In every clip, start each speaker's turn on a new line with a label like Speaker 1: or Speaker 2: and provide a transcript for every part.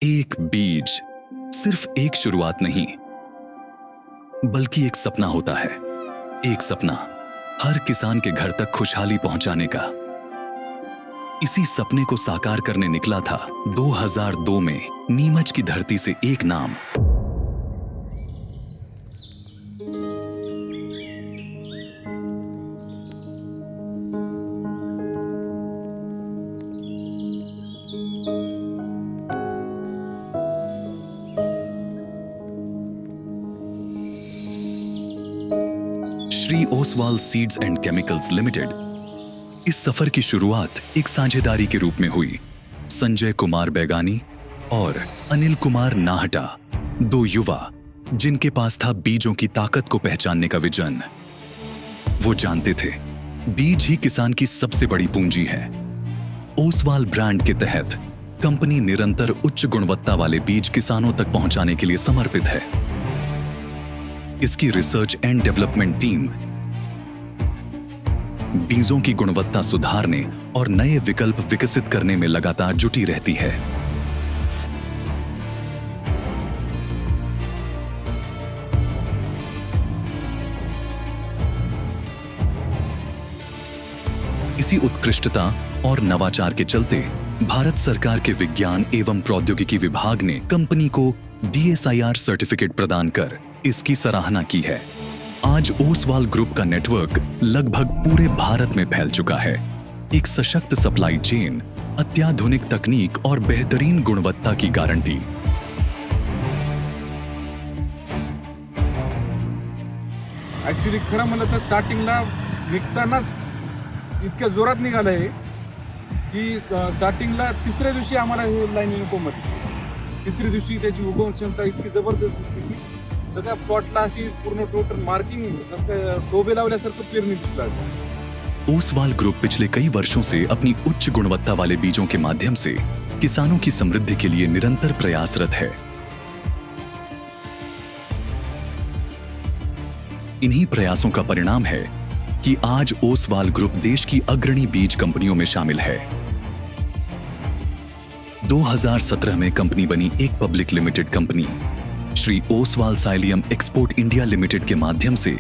Speaker 1: एक बीज सिर्फ एक शुरुआत नहीं, बल्कि एक सपना होता है। एक सपना हर किसान के घर तक खुशहाली पहुंचाने का। इसी सपने को साकार करने निकला था 2002 में नीमच की धरती से एक नाम। Shri Oswal seeds and chemicals limited. इस सफर की शुरुआत एक साझेदारी के रूप में हुई। संजय कुमार बैगानी और अनिल कुमार नाहटा, दो युवा जिनके पास था बीजों की ताकत को पहचानने का विजन। वो जानते थे बीज ही किसान की सबसे बड़ी पूंजी है। ओसवाल ब्रांड के तहत कंपनी निरंतर उच्च गुणवत्ता वाले बीज किसानों तक पहुंचाने के लिए समर्पित है। इसकी रिसर्च एंड डेवलपमेंट टीम बीजों की गुणवत्ता सुधारने और नए विकल्प विकसित करने में लगातार जुटी रहती है। इसी उत्कृष्टता और नवाचार के चलते भारत सरकार के विज्ञान एवं प्रौद्योगिकी विभाग ने कंपनी को DSIR सर्टिफिकेट प्रदान कर इसकी सराहना की है। आज ओसवाल ग्रुप का नेटवर्क लगभग पूरे भारत में फैल चुका है। एक सशक्त सप्लाई चेन, अत्याधुनिक तकनीक और बेहतरीन गुणवत्ता की गारंटी।
Speaker 2: ऍक्च्युली खरं म्हणलं तर स्टार्टिंगला निघतानाच इतक्या जोरात निघालंय की स्टार्टिंगला तिसऱ्या दिवशी आम्हाला हे लाईन कोंबली। तिसऱ्या दिवशी त्याची उगवण क्षमता इतकी जबरदस्त होती की सगळ्या प्लॉटला अशी पूर्ण टोटल मार्किंग टोबे लावल्यासारखं पेरणी दिसला।
Speaker 1: ओसवाल ग्रुप पिछले कई वर्षों से अपनी उच्च गुणवत्ता वाले बीजों के माध्यम से किसानों की समृद्धि के लिए निरंतर प्रयासरत है। इन्हीं प्रयासों का परिणाम है कि आज ओसवाल ग्रुप देश की अग्रणी बीज कंपनियों में शामिल है। 2017 में कंपनी बनी एक public limited company Shri Oswal psyllium export India limited के माध्यम से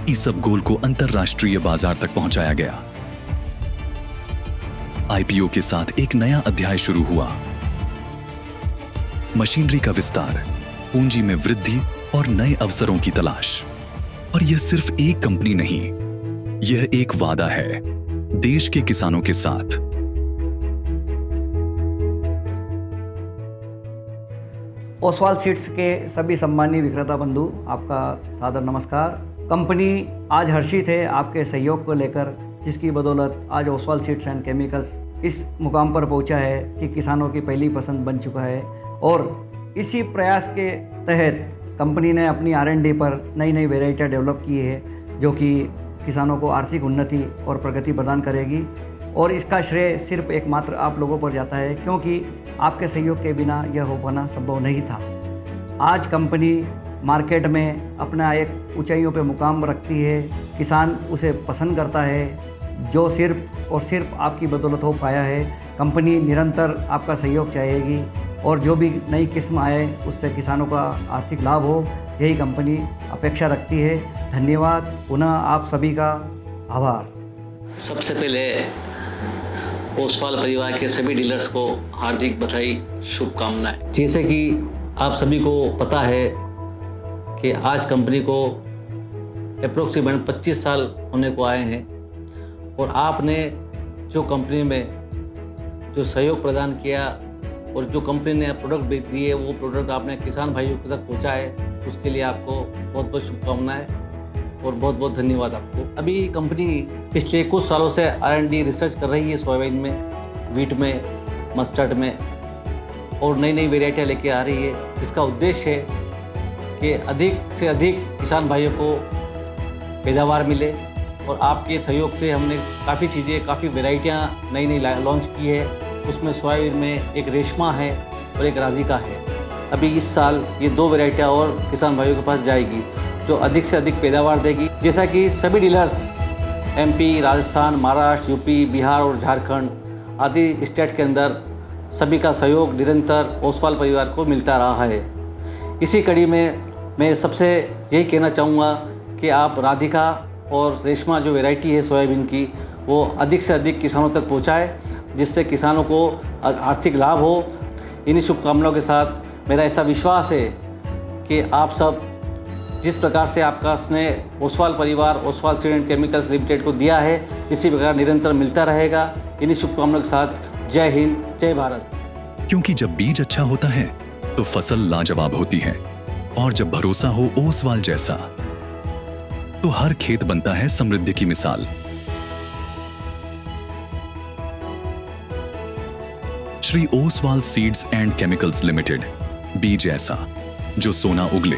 Speaker 1: इसबगोल को अंतरराष्ट्रीय बाजार तक पहुंचाया गया। IPO के साथ एक नया अध्याय शुरू हुआ। मशीनरी का विस्तार, पूंजी में वृद्धि और नए अवसरों की तलाश। और यह सिर्फ एक कंपनी नहीं, यह एक वादा है देश के किसानों के साथ।
Speaker 3: ओसवाल सीड्स के सभी सम्मानीय विक्रेता बंधु, आपका सादर नमस्कार। कंपनी आज हर्षित है आपके सहयोग को लेकर, जिसकी बदौलत आज ओसवाल सीड्स एंड केमिकल्स इस मुकाम पर पहुंचा है कि किसानों की पहली पसंद बन चुका है। और इसी प्रयास के तहत कंपनी ने अपनी R&D पर नई नई वेराइटियाँ डेवलप की है, जो कि किसानों को आर्थिक उन्नति और प्रगति प्रदान करेगी। और इसका श्रेय सिर्फ एकमात्र आप लोगों पर जाता है, क्योंकि आपके सहयोग के बिना यह हो पाना संभव नहीं था। आज कंपनी मार्केट में अपना एक ऊंचाइयों पे मुकाम रखती है, किसान उसे पसंद करता है, जो सिर्फ और सिर्फ आपकी बदौलत हो पाया है। कंपनी निरंतर आपका सहयोग चाहेगी और जो भी नई किस्म आए उससे किसानों का आर्थिक लाभ हो, यही कंपनी अपेक्षा रखती है। धन्यवाद, पुनः आप सभी का आभार।
Speaker 4: सबसे पहले ओसवाल परिवार के सभी डीलर्स को हार्दिक बधाई, शुभकामनाएं। जैसे कि आप सभी को पता है कि आज कंपनी को अप्रोक्सीमेट 25 साल होने को आए हैं और आपने जो कंपनी में जो सहयोग प्रदान किया और जो कंपनी ने प्रोडक्ट दिए, वो प्रोडक्ट आपने किसान भाइयों तक पहुँचा है, उसके लिए आपको बहुत बहुत शुभकामनाएं और बहुत बहुत धन्यवाद आपको। अभी कंपनी पिछले कुछ सालों से R&D रिसर्च कर रही है सोयाबीन में, वीट में, मस्टर्ड में, और नई नई वेराइटियाँ लेके आ रही है, जिसका उद्देश्य है कि अधिक से अधिक किसान भाइयों को पैदावार मिले। और आपके सहयोग से हमने काफ़ी चीज़ें, काफ़ी वेराइटियाँ नई नई लॉन्च की है। उसमें सोयाबीन में एक रेशमा है और एक राधिका है। अभी इस साल ये 2 वेराइटियाँ और किसान भाइयों के पास जाएगी, जो अधिक से अधिक पैदावार देगी। जैसा कि सभी dealers MP, Rajasthan, Maharashtra, UP, Bihar और झारखंड आदि स्टेट के अंदर सभी का सहयोग निरंतर ओसवाल परिवार को मिलता रहा है। इसी कड़ी में मैं सबसे यही कहना चाहूँगा कि आप राधिका और रेशमा जो वैरायटी है सोयाबीन की, वो अधिक से अधिक किसानों तक पहुँचाएँ, जिससे किसानों को आर्थिक लाभ हो। इन्हीं शुभकामनाओं के साथ मेरा ऐसा विश्वास है कि आप सब जिस प्रकार से आपका स्नेह ओसवाल परिवार Oswal seed and chemicals limited को दिया है, इसी प्रकार निरंतर मिलता रहेगा। इन्हीं शुभकामनाओं के साथ जय हिंद, जय भारत।
Speaker 1: क्योंकि जब बीज अच्छा होता है तो फसल लाजवाब होती है, और जब भरोसा हो ओसवाल जैसा तो हर खेत बनता है समृद्धि की मिसाल। Shri Oswal seeds and chemicals limited, बीज ऐसा जो सोना उगले,